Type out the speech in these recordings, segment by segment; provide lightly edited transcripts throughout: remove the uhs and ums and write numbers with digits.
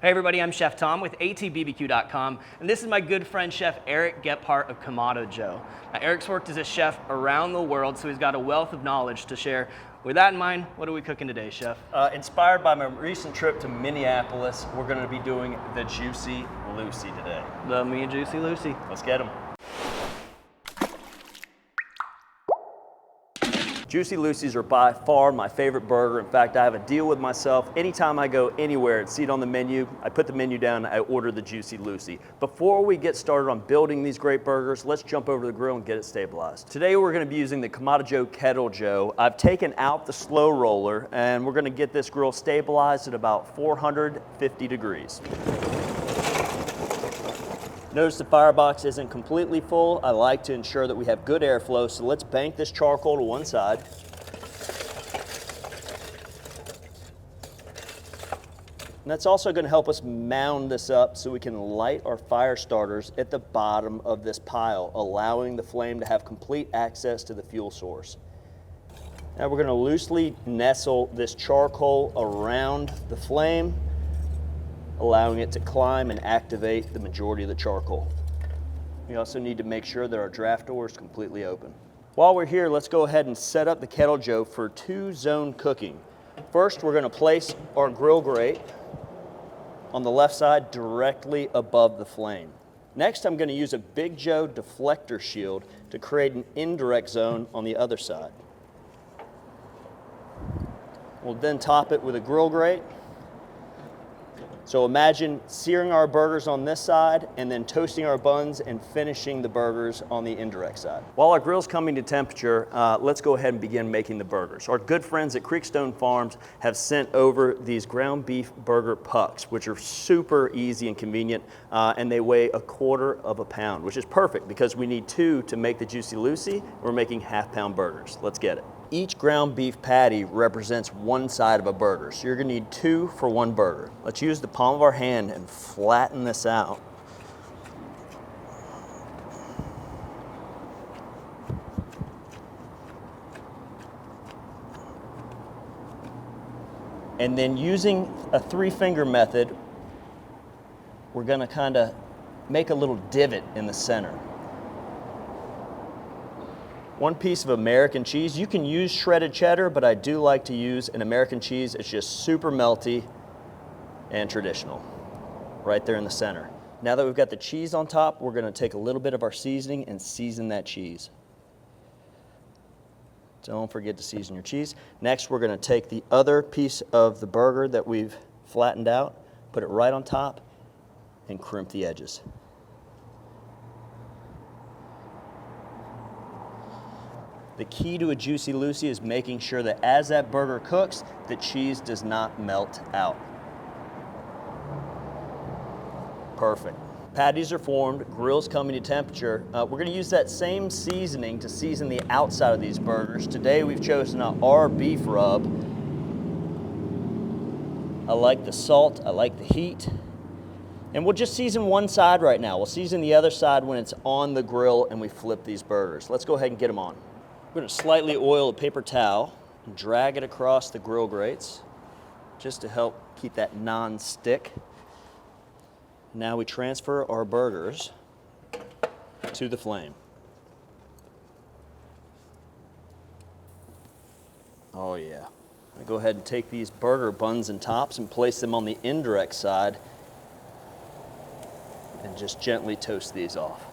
Hey everybody, I'm Chef Tom with atbbq.com, and this is my good friend Chef Eric Gephart of Kamado Joe. Now, Eric's worked as a chef around the world, so he's got a wealth of knowledge to share. With that in mind, what are we cooking today, Chef? Inspired by my recent trip to Minneapolis, we're going to be doing the Juicy Lucy today. The Me Juicy Lucy. Let's get them. Juicy Lucy's are by far my favorite burger. In fact, I have a deal with myself. Anytime I go anywhere and see it on the menu, I put the menu down and I order the Juicy Lucy. Before we get started on building these great burgers, let's jump over to the grill and get it stabilized. Today we're going to be using the Kamado Joe Kettle Joe. I've taken out the slow roller and we're going to get this grill stabilized at about 450 degrees. Notice the firebox isn't completely full. I like to ensure that we have good airflow, so let's bank this charcoal to one side. And that's also going to help us mound this up so we can light our fire starters at the bottom of this pile, allowing the flame to have complete access to the fuel source. Now we're going to loosely nestle this charcoal around the flame, allowing it to climb and activate the majority of the charcoal. We also need to make sure that our draft door is completely open. While we're here, let's go ahead and set up the Kettle Joe for 2-zone cooking. First, we're going to place our grill grate on the left side directly above the flame. Next, I'm going to use a Big Joe deflector shield to create an indirect zone on the other side. We'll then top it with a grill grate. So imagine searing our burgers on this side and then toasting our buns and finishing the burgers on the indirect side. While our grill's coming to temperature, let's go ahead and begin making the burgers. Our good friends at Creekstone Farms have sent over these ground beef burger pucks, which are super easy and convenient, and they weigh 1/4 pound, which is perfect because we need 2 to make the Juicy Lucy. We're making half-pound burgers. Let's get it. Each ground beef patty represents one side of a burger, so you're going to need 2 for 1 burger. Let's use the palm of our hand and flatten this out. And then using a 3-finger method, we're going to kind of make a little divot in the center. 1 piece of American cheese. You can use shredded cheddar, but I do like to use an American cheese. It's just super melty and traditional. Right there in the center. Now that we've got the cheese on top, we're going to take a little bit of our seasoning and season that cheese. Don't forget to season your cheese. Next, we're going to take the other piece of the burger that we've flattened out, put it right on top, and crimp the edges. The key to a Juicy Lucy is making sure that as that burger cooks, the cheese does not melt out. Perfect. Patties are formed, grill's coming to temperature. We're going to use that same seasoning to season the outside of these burgers. Today we've chosen our beef rub. I like the salt, I like the heat. And we'll just season one side right now. We'll season the other side when it's on the grill and we flip these burgers. Let's go ahead and get them on. We're going to slightly oil a paper towel and drag it across the grill grates just to help keep that non-stick. Now we transfer our burgers to the flame. Oh yeah. I go ahead and take these burger buns and tops and place them on the indirect side and just gently toast these off.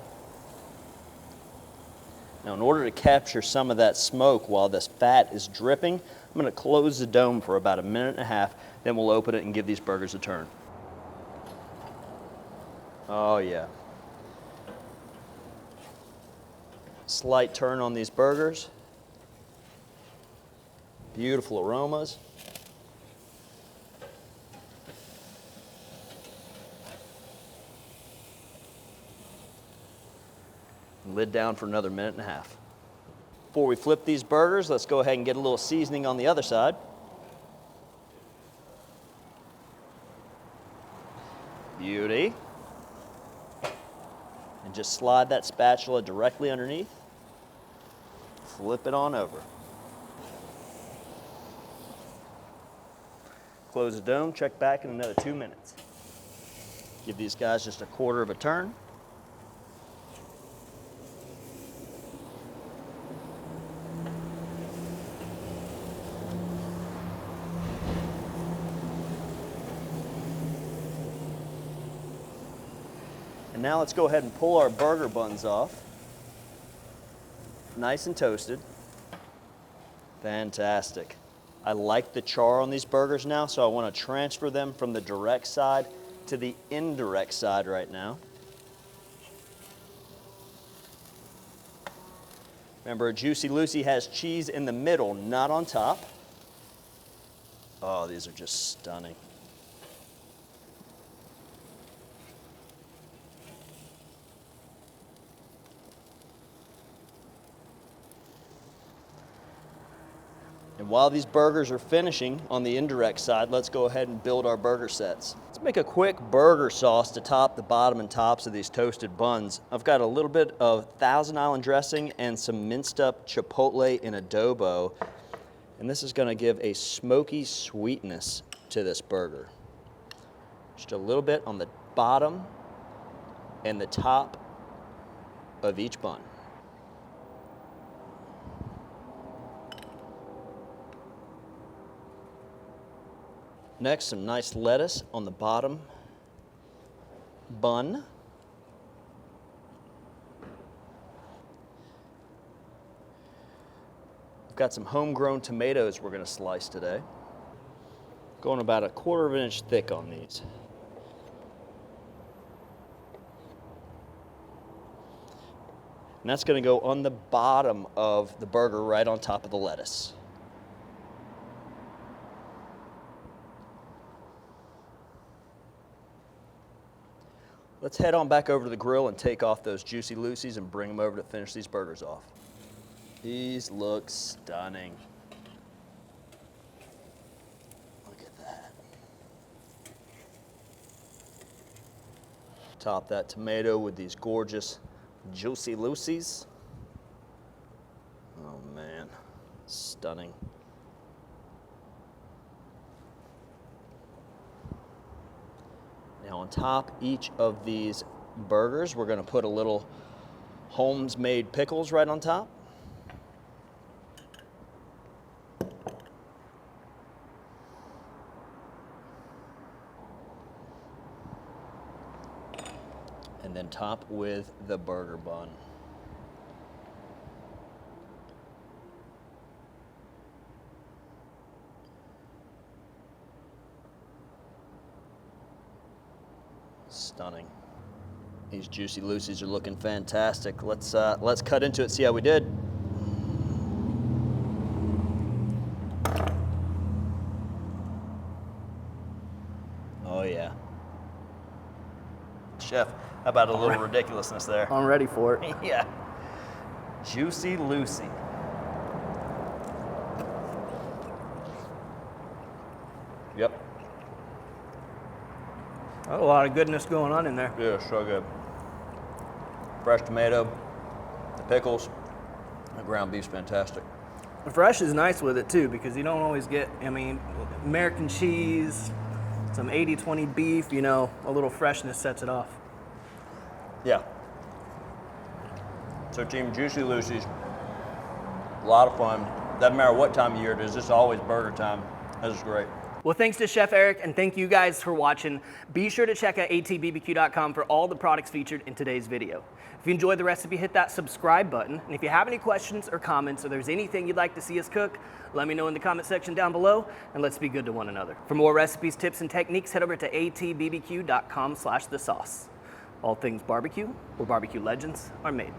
Now, in order to capture some of that smoke while this fat is dripping, I'm going to close the dome for about 1.5 minutes, then we'll open it and give these burgers a turn. Oh yeah. Slight turn on these burgers. Beautiful aromas. Lid down for another 1.5 minutes. Before we flip these burgers, let's go ahead and get a little seasoning on the other side. Beauty. And just slide that spatula directly underneath. Flip it on over. Close the dome, check back in another 2 minutes. Give these guys just a quarter of a turn. And now let's go ahead and pull our burger buns off. Nice and toasted. Fantastic. I like the char on these burgers now, so I want to transfer them from the direct side to the indirect side right now. Remember, a Juicy Lucy has cheese in the middle, not on top. Oh, these are just stunning. And while these burgers are finishing on the indirect side, let's go ahead and build our burger sets. Let's make a quick burger sauce to top the bottom and tops of these toasted buns. I've got a little bit of Thousand Island dressing and some minced up chipotle in adobo. And this is gonna give a smoky sweetness to this burger. Just a little bit on the bottom and the top of each bun. Next, some nice lettuce on the bottom bun. We've got some homegrown tomatoes we're going to slice today. Going about a quarter of an inch thick on these. And that's going to go on the bottom of the burger right on top of the lettuce. Let's head on back over to the grill and take off those Juicy Lucy's and bring them over to finish these burgers off. These look stunning. Look at that. Top that tomato with these gorgeous Juicy Lucy's. Oh man, stunning. Now on top each of these burgers, we're gonna put a little Holmes made pickles right on top. And then top with the burger bun. Stunning. These Juicy Lucy's are looking fantastic. Let's cut into it, see how we did. Oh yeah. Chef, how about a little ridiculousness there? I'm ready for it. Yeah. Juicy Lucy. Yep. A lot of goodness going on in there. Yeah, so good. Fresh tomato, the pickles, the ground beef's fantastic. The fresh is nice with it too, because you don't always get, I mean, American cheese, some 80-20 beef, you know, a little freshness sets it off. Yeah. So Team Juicy Lucy's, a lot of fun. Doesn't matter what time of year it is, it's always burger time. This is great. Well, thanks to Chef Eric, and thank you guys for watching. Be sure to check out atbbq.com for all the products featured in today's video. If you enjoyed the recipe, hit that subscribe button. And if you have any questions or comments, or there's anything you'd like to see us cook, let me know in the comment section down below, and let's be good to one another. For more recipes, tips, and techniques, head over to atbbq.com/thesauce. All things barbecue, where barbecue legends are made.